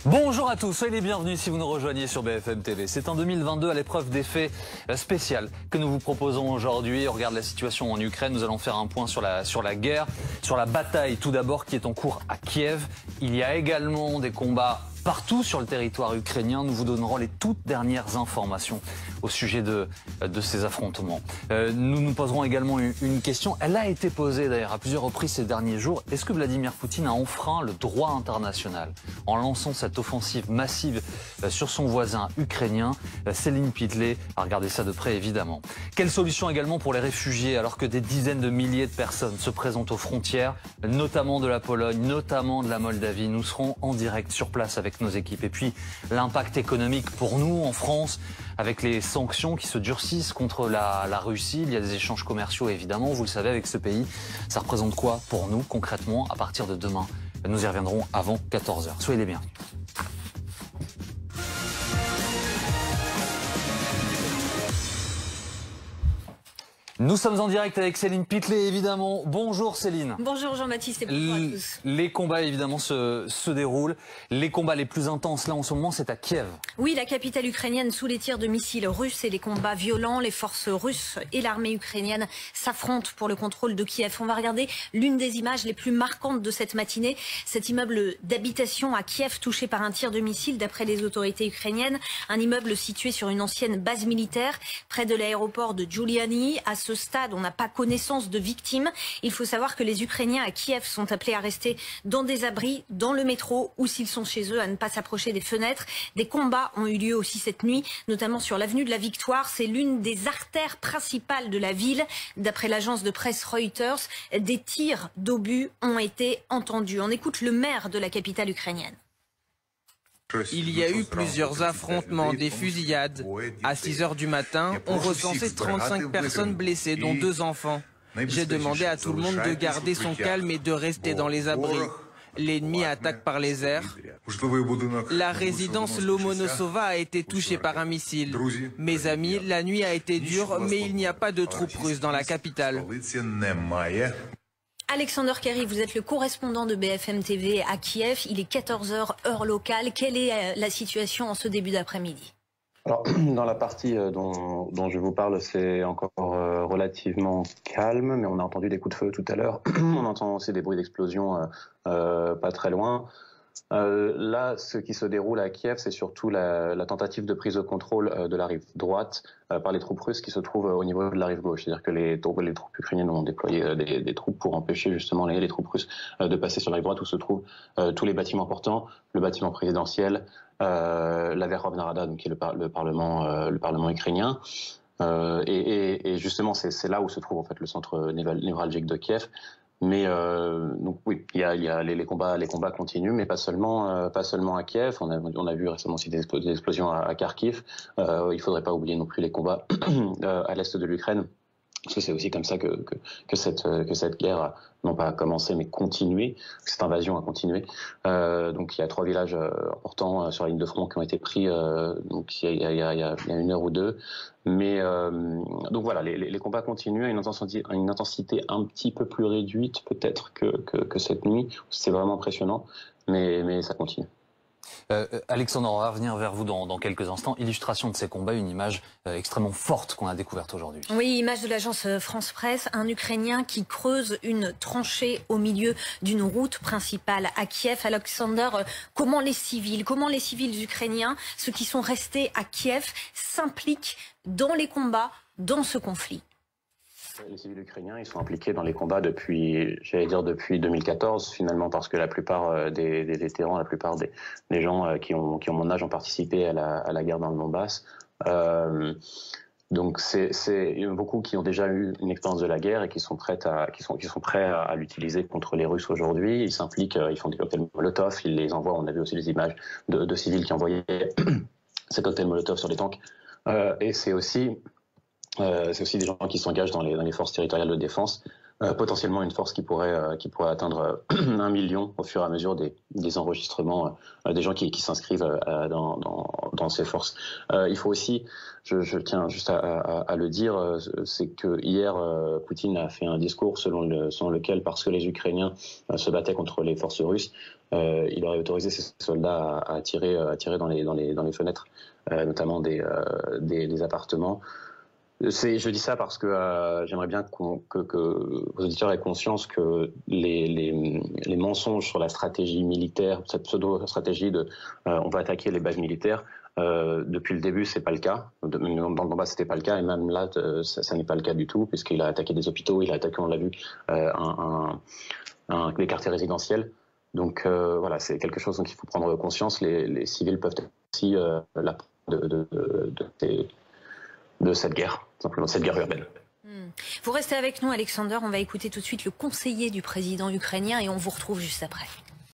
Bonjour à tous, soyez les bienvenus si vous nous rejoignez sur BFM TV. C'est en 2022 à l'épreuve des faits spéciales que nous vous proposons aujourd'hui. On regarde la situation en Ukraine, nous allons faire un point sur la guerre, sur la bataille tout d'abord qui est en cours à Kiev. Il y a également des combats partout sur le territoire ukrainien. Nous vous donnerons les toutes dernières informations au sujet de ces affrontements. Nous nous poserons également une question. Elle a été posée d'ailleurs à plusieurs reprises ces derniers jours. Est-ce que Vladimir Poutine a enfreint le droit international en lançant cette offensive massive sur son voisin ukrainien? Céline Pitlet a regardé ça de près évidemment. Quelle solution également pour les réfugiés alors que des dizaines de milliers de personnes se présentent aux frontières, notamment de la Pologne, notamment de la Moldavie? Nous serons en direct sur place avec nos équipes. Et puis l'impact économique pour nous en France avec les sanctions qui se durcissent contre la Russie. Il y a des échanges commerciaux évidemment, vous le savez, avec ce pays. Ça représente quoi pour nous concrètement à partir de demain? Nous y reviendrons avant 14 h. Soyez les bienvenus. Nous sommes en direct avec Céline Pitlet, évidemment. Bonjour Céline. Bonjour Jean-Baptiste et bonjour à tous. Les combats, évidemment, se déroulent. Les combats les plus intenses, là, en ce moment, c'est à Kiev. Oui, la capitale ukrainienne sous les tirs de missiles russes et les combats violents. Les forces russes et l'armée ukrainienne s'affrontent pour le contrôle de Kiev. On va regarder l'une des images les plus marquantes de cette matinée. Cet immeuble d'habitation à Kiev touché par un tir de missile, d'après les autorités ukrainiennes. Un immeuble situé sur une ancienne base militaire près de l'aéroport de Giuliani. À ce stade, on n'a pas connaissance de victimes. Il faut savoir que les Ukrainiens à Kiev sont appelés à rester dans des abris, dans le métro ou s'ils sont chez eux, à ne pas s'approcher des fenêtres. Des combats ont eu lieu aussi cette nuit, notamment sur l'avenue de la Victoire. C'est l'une des artères principales de la ville. D'après l'agence de presse Reuters, des tirs d'obus ont été entendus. On écoute le maire de la capitale ukrainienne. Il y a eu plusieurs affrontements, des fusillades. À 6 h du matin, on recensait 35 personnes blessées, dont 2 enfants. J'ai demandé à tout le monde de garder son calme et de rester dans les abris. L'ennemi attaque par les airs. La résidence Lomonosova a été touchée par un missile. Mes amis, la nuit a été dure, mais il n'y a pas de troupes russes dans la capitale. Alexander Kerry, vous êtes le correspondant de BFM TV à Kiev. Il est 14 h heure locale. Quelle est la situation en ce début d'après-midi? Alors, dans la partie dont je vous parle, c'est encore relativement calme, mais on a entendu des coups de feu tout à l'heure. On entend aussi des bruits d'explosion pas très loin. Là, ce qui se déroule à Kiev, c'est surtout la tentative de prise de contrôle de la rive droite par les troupes russes qui se trouvent au niveau de la rive gauche. C'est-à-dire que les troupes ukrainiennes ont déployé des troupes pour empêcher justement les troupes russes de passer sur la rive droite où se trouvent tous les bâtiments importants, le bâtiment présidentiel, la Verkhovna Rada, donc qui est le parlement ukrainien. Et justement, c'est là où se trouve en fait le centre névralgique de Kiev. Mais donc oui, les combats continuent, mais pas seulement à Kiev. On a vu récemment aussi des explosions à Kharkiv. Il faudrait pas oublier non plus les combats à l'est de l'Ukraine, parce que c'est aussi comme ça que cette guerre non pas commencé mais continué, cette invasion a continué. Donc il y a 3 villages importants sur la ligne de front qui ont été pris donc il y a 1 heure ou 2. Mais donc voilà, les combats continuent à une intensité un petit peu plus réduite peut-être que cette nuit. C'est vraiment impressionnant, mais ça continue. Alexandre, on va revenir vers vous dans quelques instants. Illustration de ces combats, une image extrêmement forte qu'on a découverte aujourd'hui. Oui, image de l'agence France Presse, un Ukrainien qui creuse une tranchée au milieu d'une route principale à Kiev. Alexander, comment les civils ukrainiens, ceux qui sont restés à Kiev, s'impliquent dans les combats, dans ce conflit? Les civils ukrainiens, ils sont impliqués dans les combats depuis 2014, finalement, parce que la plupart des vétérans, la plupart des gens qui ont mon âge ont participé à la guerre dans le Donbass. Donc il y en a beaucoup qui ont déjà eu une expérience de la guerre et qui sont prêts à l'utiliser contre les Russes aujourd'hui. Ils s'impliquent, ils font des cocktails Molotov, ils les envoient. On a vu aussi des images de civils qui envoyaient ces cocktails Molotov sur les tanks. Et c'est aussi des gens qui s'engagent dans les forces territoriales de défense potentiellement une force qui pourrait atteindre 1 million au fur et à mesure des enregistrements des gens qui s'inscrivent dans ces forces. Il faut aussi, je tiens juste à le dire, c'est que hier Poutine a fait un discours selon lequel, parce que les Ukrainiens se battaient contre les forces russes, il aurait autorisé ses soldats à tirer dans les fenêtres, notamment des appartements. Je dis ça parce que j'aimerais bien que vos auditeurs aient conscience que les mensonges sur la stratégie militaire, cette pseudo-stratégie de on va attaquer les bases militaires, depuis le début c'est pas le cas. Dans le Donbass c'était pas le cas, et même là ça n'est pas le cas du tout, puisqu'il a attaqué des hôpitaux, il a attaqué, on l'a vu, des quartiers résidentiels. Donc voilà, c'est quelque chose dont il faut prendre conscience. Les civils peuvent être aussi la de cette guerre, simplement de cette guerre urbaine. Vous restez avec nous, Alexander. On va écouter tout de suite le conseiller du président ukrainien et on vous retrouve juste après.